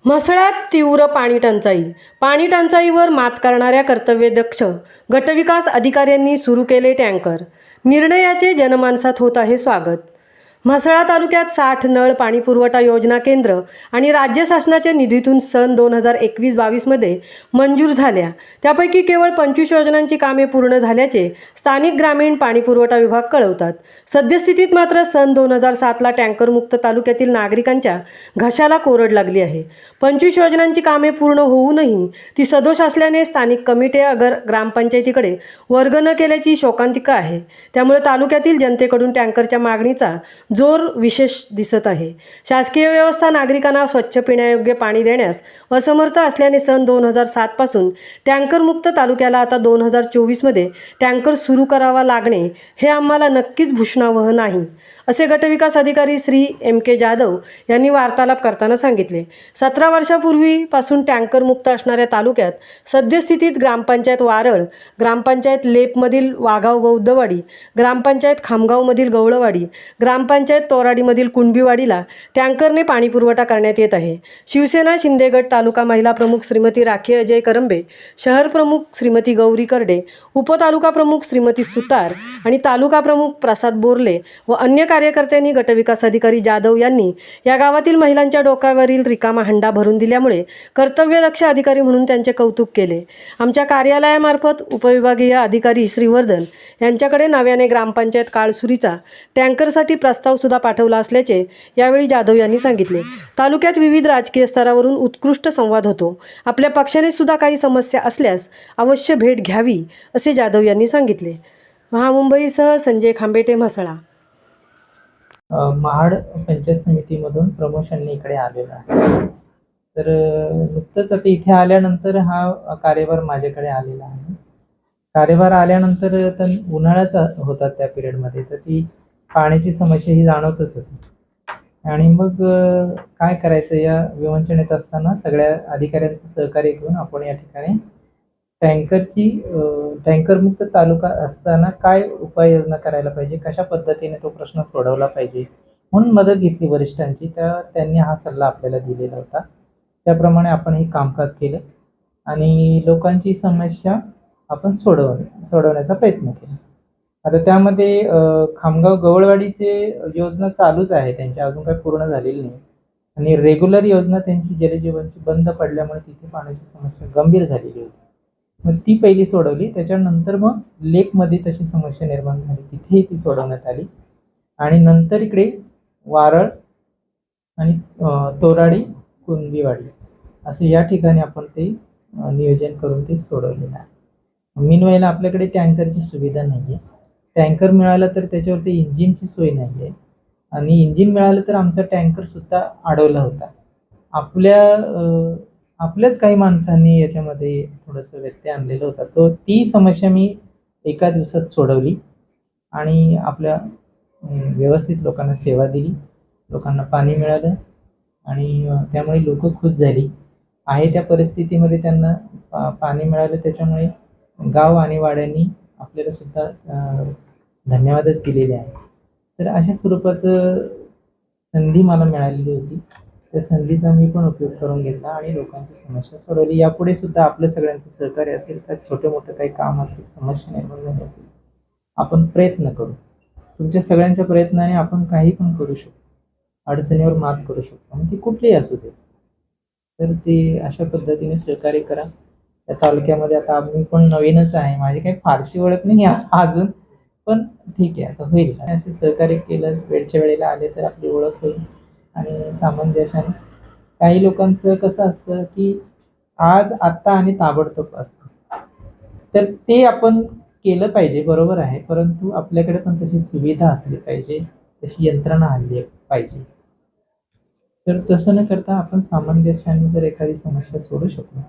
म्हसळ्यात तीव्र पाणी टंचाई. पाणी टंचाईवर मात करणाऱ्या कर्तव्यदक्ष गटविकास अधिकाऱ्यांनी सुरू केले टँकर. निर्णयाचे जनमानसात होत आहे स्वागत. म्हसळा तालुक्यात 60 नळ पाणीपुरवठा योजना केंद्र आणि राज्य शासनाच्या निधीतून सन 2021-22 मध्ये मंजूर झाल्या. त्यापैकी केवळ 25 योजनांची कामे पूर्ण झाल्याचे स्थानिक ग्रामीण पाणीपुरवठा विभाग कळवतात. सद्यस्थितीत मात्र सन 2007ला टँकरमुक्त तालुक्यातील नागरिकांच्या घशाला कोरड लागली आहे. 25 योजनांची कामे पूर्ण होऊनही ती सदोष असल्याने स्थानिक कमिट्या ग्रामपंचायतीकडे वर्ग न केल्याची शोकांतिका आहे. त्यामुळे तालुक्यातील जनतेकडून टँकरच्या मागणीचा जोर विशेष दिसत आहे. शासकीय व्यवस्था नागरिकांना स्वच्छ पिण्यायोग्य पाणी देण्यास असमर्थ असल्याने सन 2007 पासून टँकरमुक्त तालुक्याला आता 2024 मध्ये टँकर सुरू करावा लागणे हे आम्हाला नक्कीच भूषणावह नाही, असे गटविकास अधिकारी श्री M.K. जाधव यांनी वार्तालाप करताना सांगितले. 17 वर्षापूर्वीपासून टँकरमुक्त असणाऱ्या तालुक्यात सद्यस्थितीत ग्रामपंचायत वारळ, ग्रामपंचायत लेपमधील वाघाव बौद्धवाडी, ग्रामपंचायत खामगावमधील गवळवाडी, ग्रामपंचायत तोराडीमधील कुणबीवाडीला टँकरने पाणी पुरवठा करण्यात येत आहे. शिवसेना शिंदे गट तालुका महिला प्रमुख श्रीमती राखी अजय करंबे, शहर प्रमुख श्रीमती गौरी करडे, उपतालुका प्रमुख श्रीमती सुतार आणि तालुका प्रमुख प्रसाद बोरले व अन्य कार्यकर्त्यांनी गटविकास अधिकारी जाधव यांनी या गावातील महिलांच्या डोक्यावरील रिकामा हंडा भरून दिल्यामुळे कर्तव्यदक्ष अधिकारी म्हणून त्यांचे कौतुक केले. आमच्या कार्यालयामार्फत उपविभागीय अधिकारी श्रीवर्धन यांच्याकडे नव्याने ग्रामपंचायत काळसुरीचा टँकरसाठी प्रस्ताव सुद्धा पाठवला असल्याचे यावेळी जाधव यांनी सांगितले. तालुक्यात विविध राजकीय स्तरावरून उत्कृष्ट संवाद होतो. आपल्या पक्षाने सुद्धा काही समस्या असल्यास अवश्य भेट घ्यावी, असे जाधव यांनी सांगितले. महामुंबईसह संजय खांबेटे, म्हसळा. महाड पंचायत समितीमधून प्रमोशनने इकडे आलेला आहे. तर नुकतंच आता इथे आल्यानंतर हा कार्यभार माझ्याकडे आलेला आहे. कार्यभार आल्यानंतर तर उन्हाळ्याचा होता त्या पिरियडमध्ये, तर ती पाण्याची समस्या ही जाणवतच होती. आणि मग काय करायचं या विवंचनेत असताना सगळ्या अधिकाऱ्यांचं सहकार्य घेऊन आपण या ठिकाणी टँकरमुक्त तालुका असताना काय उपाययोजना करायला पाहिजे, कशा पद्धतीने तो प्रश्न सोडवला पाहिजे म्हणून मदत घेतली वरिष्ठांची. त्यांनी हा सल्ला आपल्याला दिलेला होता. त्याप्रमाणे आपण हे कामकाज केलं आणि लोकांची समस्या आपण सोडवण्याचा प्रयत्न केला. आता त्यामध्ये खामगाव गवळवाडीचे योजना चालूच आहे, त्यांची अजून काही पूर्ण झालेली नाही. आणि रेग्युलर योजना त्यांची जलजीवनची बंद पडल्यामुळे तिथे पाण्याची समस्या गंभीर झालेली होती. मग ती पहिली सोडवली. त्याच्यानंतर मग लेकमध्ये तशी समस्या निर्माण झाली, तिथेही ती सोडवण्यात आली. आणि नंतर इकडे वारळ आणि तोराडी, कुणबीवाडी असं या ठिकाणी आपण ते नियोजन करून ते सोडवलेलं आहे. मीनवाईला आपल्याकडे टँकरची सुविधा नाही आहे. टँकर मिळालं तर त्याच्यावरती इंजिनची सोय नाही आहे. आणि इंजिन मिळालं तर आमचा टँकरसुद्धा अडवला होता. आपल्याच काही माणसांनी याच्यामध्ये थोडंसं व्यत्यय आणलेला होता. ती समस्या मी एका दिवसात सोडवली आणि आपल्या व्यवस्थित लोकांना सेवा दिली, लोकांना पाणी मिळालं आणि त्यामुळे लोक खुश झाली आहे. त्या परिस्थितीमध्ये त्यांना पाणी मिळालं, त्याच्यामुळे गाव आणि वाड्यांनी आपल्याला सुद्धा धन्यवादच दिलेले आहे. तर अशा स्वरूपाचं संधी मला मिळालेली होती. त्या संधीचा मी पण उपयोग करून घेतला आणि लोकांची समस्या सोडवली. यापुढे सुद्धा आपलं सगळ्यांचं सहकार्य असेल, तर छोटं मोठं काही काम असेल, समस्या निर्माण झाली असेल, आपण प्रयत्न करू. तुमच्या सगळ्यांच्या प्रयत्नाने आपण काही पण करू शकतो, अडचणीवर मात करू शकतो, मग ती कुठलीही असू दे. तर ते अशा पद्धतीने सहकार्य करा. त्या तालुक्यामध्ये आता मी पण नवीनच आहे, माझी काही फारशी ओळख नाही अजून, पण ठीक आहे, आता होईल. असे सहकार्य केलं, वेळच्या वेळेला आले तर आपली ओळख होईल आणि सामंजस्याने. काही लोकांचं कसं असतं की आज, आत्ता आणि ताबडतोब असतं, तर ते आपण केलं पाहिजे, बरोबर आहे. परंतु आपल्याकडे पण तशी सुविधा असली पाहिजे, तशी यंत्रणा आणली पाहिजे. तर तसं न करता आपण सामंजस्याने जर एखादी समस्या सोडू शकलो